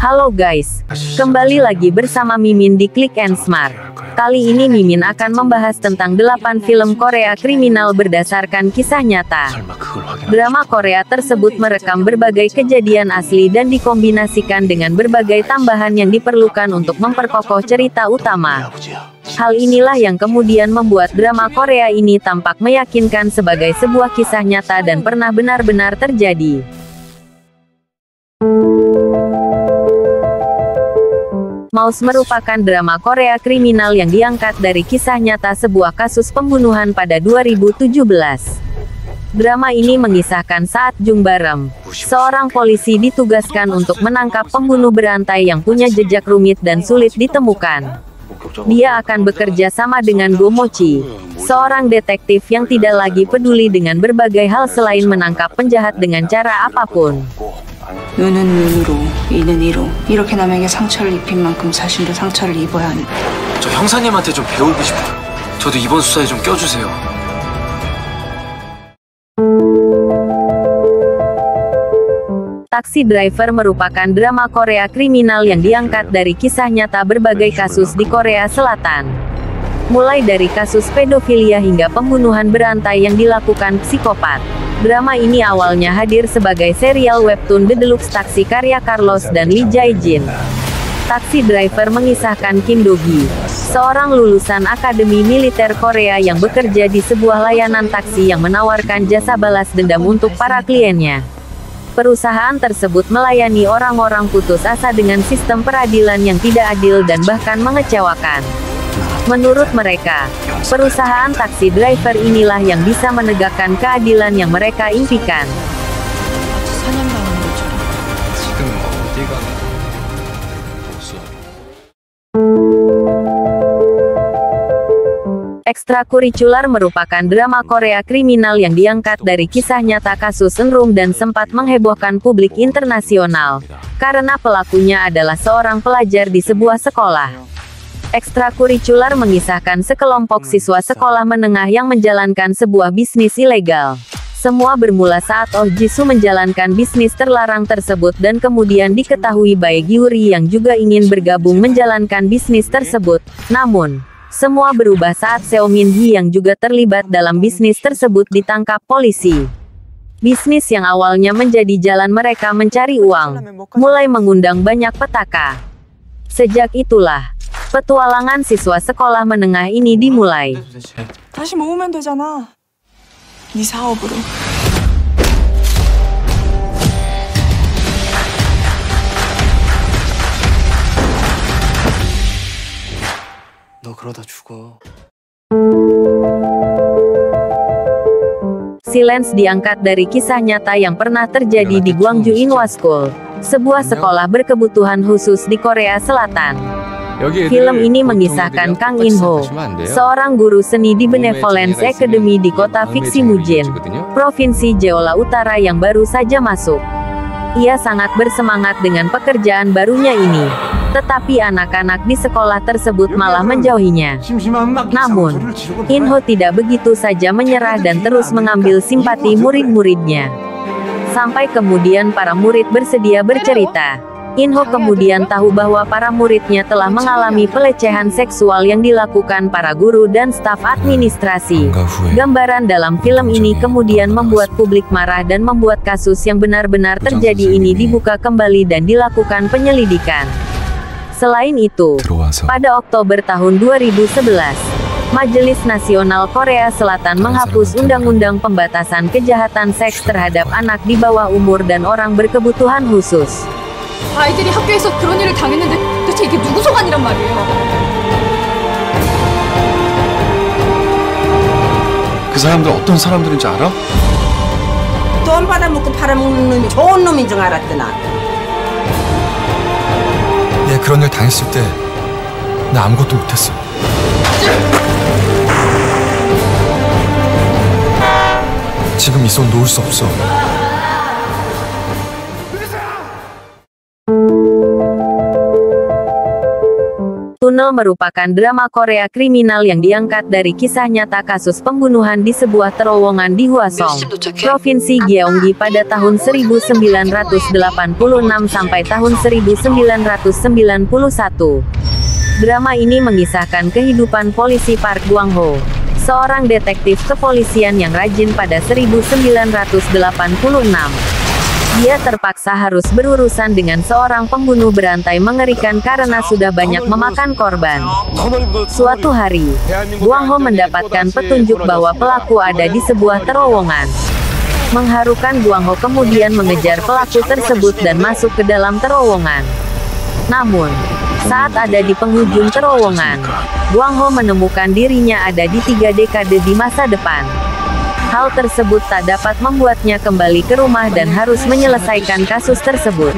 Halo guys, kembali lagi bersama Mimin di Click and Smart. Kali ini Mimin akan membahas tentang 8 film Korea kriminal berdasarkan kisah nyata. Drama Korea tersebut merekam berbagai kejadian asli dan dikombinasikan dengan berbagai tambahan yang diperlukan untuk memperkokoh cerita utama. Hal inilah yang kemudian membuat drama Korea ini tampak meyakinkan sebagai sebuah kisah nyata dan pernah benar-benar terjadi. Mouse merupakan drama Korea kriminal yang diangkat dari kisah nyata sebuah kasus pembunuhan pada 2017. Drama ini mengisahkan saat Jung Barem, seorang polisi ditugaskan untuk menangkap pembunuh berantai yang punya jejak rumit dan sulit ditemukan. Dia akan bekerja sama dengan Go Mochi, seorang detektif yang tidak lagi peduli dengan berbagai hal selain menangkap penjahat dengan cara apapun. 눈은 눈으로, 이는 이로. 이렇게 남에게 상처를 입힌 만큼 자신도 상처를 입어야 하는. 저 형사님한테 좀 배우고 싶어요. 저도 이번 수사에 좀 껴주세요. Taxi Driver merupakan drama Korea kriminal yang diangkat dari kisah nyata berbagai kasus di Korea Selatan. Mulai dari kasus pedofilia hingga pembunuhan berantai yang dilakukan psikopat. Drama ini awalnya hadir sebagai serial webtoon The Deluxe Taxi karya Carlos dan Lee Jae-jin. Taxi Driver mengisahkan Kim Do-gi, seorang lulusan Akademi Militer Korea yang bekerja di sebuah layanan taksi yang menawarkan jasa balas dendam untuk para kliennya. Perusahaan tersebut melayani orang-orang putus asa dengan sistem peradilan yang tidak adil dan bahkan mengecewakan. Menurut mereka, perusahaan taksi driver inilah yang bisa menegakkan keadilan yang mereka impikan. Ekstrakurikuler merupakan drama Korea kriminal yang diangkat dari kisah nyata kasus Eunrum dan sempat menghebohkan publik internasional, karena pelakunya adalah seorang pelajar di sebuah sekolah. Ekstrakurikuler mengisahkan sekelompok siswa sekolah menengah yang menjalankan sebuah bisnis ilegal. Semua bermula saat Oh Jisoo menjalankan bisnis terlarang tersebut dan kemudian diketahui Bae Gyuri yang juga ingin bergabung menjalankan bisnis tersebut. Namun, semua berubah saat Seo Min Hee yang juga terlibat dalam bisnis tersebut ditangkap polisi. Bisnis yang awalnya menjadi jalan mereka mencari uang, mulai mengundang banyak petaka. Sejak itulah, petualangan siswa sekolah menengah ini dimulai. 다시 모으면 되잖아. 네 사업으로. 너 그러다 죽어. Silence diangkat dari kisah nyata yang pernah terjadi di Gwangju Inhwa School, sebuah sekolah berkebutuhan khusus di Korea Selatan. Film ini mengisahkan Kang In-ho, seorang guru seni di Benevolence Academy di kota fiksi Mujin, Provinsi Jeolla Utara yang baru saja masuk. Ia sangat bersemangat dengan pekerjaan barunya ini, tetapi anak-anak di sekolah tersebut malah menjauhinya. Namun, In-ho tidak begitu saja menyerah dan terus mengambil simpati murid-muridnya. Sampai kemudian para murid bersedia bercerita. In-ho kemudian tahu bahwa para muridnya telah mengalami pelecehan seksual yang dilakukan para guru dan staf administrasi. Gambaran dalam film ini kemudian membuat publik marah dan membuat kasus yang benar-benar terjadi ini dibuka kembali dan dilakukan penyelidikan. Selain itu, pada Oktober tahun 2011, Majelis Nasional Korea Selatan menghapus Undang-Undang Pembatasan Kejahatan Seks terhadap anak di bawah umur dan orang berkebutuhan khusus. 아이들이 학교에서 그런 일을 당했는데 도대체 이게 누구 소관이란 말이에요? 그 사람들 어떤 사람들인지 알아? 돈 받아먹고 팔아먹는 놈이 좋은 놈인 줄 알았더나. 얘 그런 일 당했을 때 나 아무것도 못했어. 지금 이 손 놓을 수 없어. Tunnel Signal merupakan drama Korea kriminal yang diangkat dari kisah nyata kasus pembunuhan di sebuah terowongan di Hwasong, Provinsi Gyeonggi pada tahun 1986 sampai tahun 1991. Drama ini mengisahkan kehidupan polisi Park Gwang-ho, seorang detektif kepolisian yang rajin pada 1986. Dia terpaksa harus berurusan dengan seorang pembunuh berantai mengerikan karena sudah banyak memakan korban. Suatu hari, Gwang-ho mendapatkan petunjuk bahwa pelaku ada di sebuah terowongan. Mengharukan, Gwang-ho kemudian mengejar pelaku tersebut dan masuk ke dalam terowongan. Namun, saat ada di penghujung terowongan, Gwang-ho menemukan dirinya ada di 3 dekade di masa depan. Hal tersebut tak dapat membuatnya kembali ke rumah dan harus menyelesaikan kasus tersebut.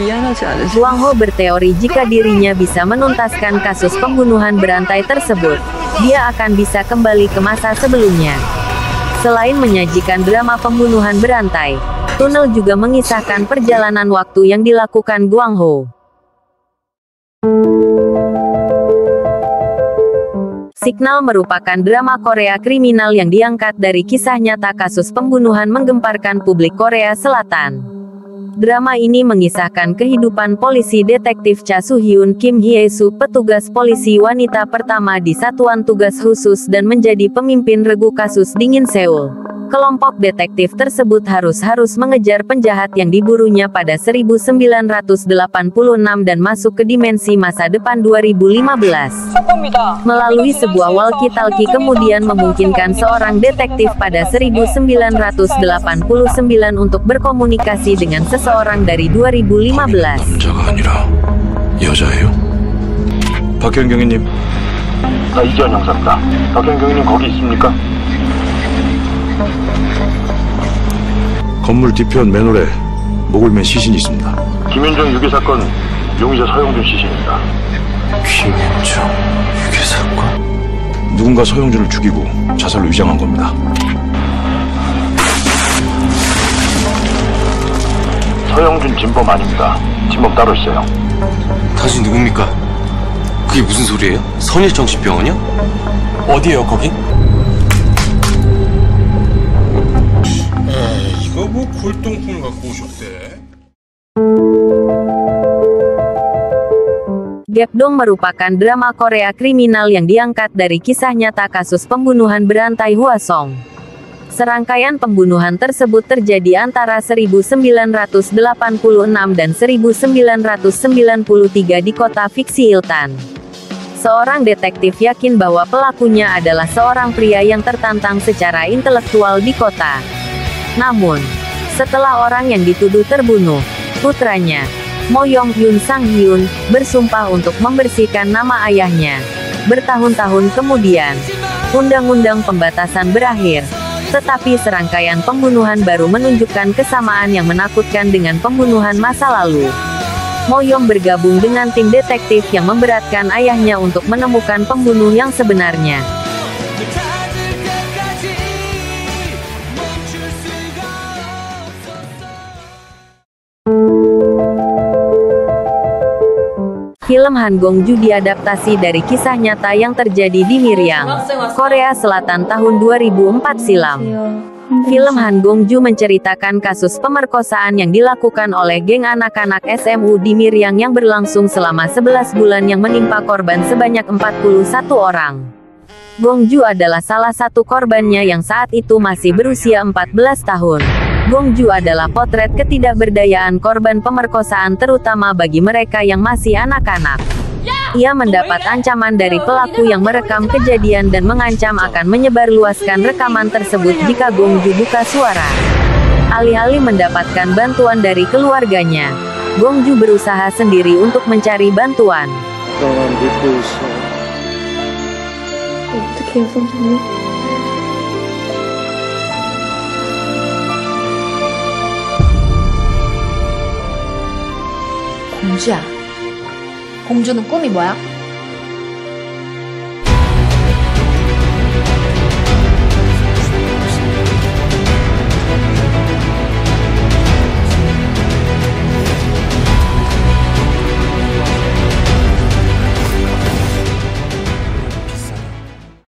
Gwang-ho berteori jika dirinya bisa menuntaskan kasus pembunuhan berantai tersebut, dia akan bisa kembali ke masa sebelumnya. Selain menyajikan drama pembunuhan berantai, Tunnel juga mengisahkan perjalanan waktu yang dilakukan Gwang-ho. Signal merupakan drama Korea kriminal yang diangkat dari kisah nyata kasus pembunuhan menggemparkan publik Korea Selatan. Drama ini mengisahkan kehidupan polisi detektif Cha Soo-hyun Kim Hye-soo, petugas polisi wanita pertama di Satuan Tugas Khusus dan menjadi pemimpin regu kasus dingin Seoul. Kelompok detektif tersebut harus mengejar penjahat yang diburunya pada 1986 dan masuk ke dimensi masa depan 2015. Melalui sebuah walkie-talkie kemudian memungkinkan seorang detektif pada 1989 untuk berkomunikasi dengan seseorang dari 2015. 남자가 아니라 여자예요? 박현경이님. 나 이지현 형사입니다. 박현경이님 거기 있습니까? 건물 뒤편 맨홀에 목을 맨 시신이 있습니다. 김윤정 유괴 사건 용의자 서영준 시신입니다. 김윤정 유괴 사건? 누군가 서영준을 죽이고 자살로 위장한 겁니다. 서영준 진범 아닙니다. 진범 따로 있어요. 당신 누굽니까? 그게 무슨 소리예요? 선일정신병원이요? 어디에요, 거긴? 이거 뭐 골동품을 갖고 오셨대? Gapdong merupakan drama Korea kriminal yang diangkat dari kisah nyata kasus pembunuhan berantai Hwasong. Serangkaian pembunuhan tersebut terjadi antara 1986 dan 1993 di kota fiksi Iltan. Seorang detektif yakin bahwa pelakunya adalah seorang pria yang tertantang secara intelektual di kota. Namun, setelah orang yang dituduh terbunuh, putranya, Mo Yong-hyun Sang-hyun, bersumpah untuk membersihkan nama ayahnya. Bertahun-tahun kemudian, undang-undang pembatasan berakhir. Tetapi serangkaian pembunuhan baru menunjukkan kesamaan yang menakutkan dengan pembunuhan masa lalu. Mo Yong bergabung dengan tim detektif yang memberatkan ayahnya untuk menemukan pembunuh yang sebenarnya. Film Han Gong-ju diadaptasi dari kisah nyata yang terjadi di Miryang, Korea Selatan tahun 2004 silam. Film Han Gong-ju menceritakan kasus pemerkosaan yang dilakukan oleh geng anak-anak SMU di Miryang yang berlangsung selama 11 bulan yang menimpa korban sebanyak 41 orang. Gong-ju adalah salah satu korbannya yang saat itu masih berusia 14 tahun. Gong-ju adalah potret ketidakberdayaan korban pemerkosaan terutama bagi mereka yang masih anak-anak. Ia mendapat ancaman dari pelaku yang merekam kejadian dan mengancam akan menyebarluaskan rekaman tersebut jika Gong-ju buka suara. Alih-alih mendapatkan bantuan dari keluarganya, Gong-ju berusaha sendiri untuk mencari bantuan. 공주야. 공주는 꿈이 뭐야?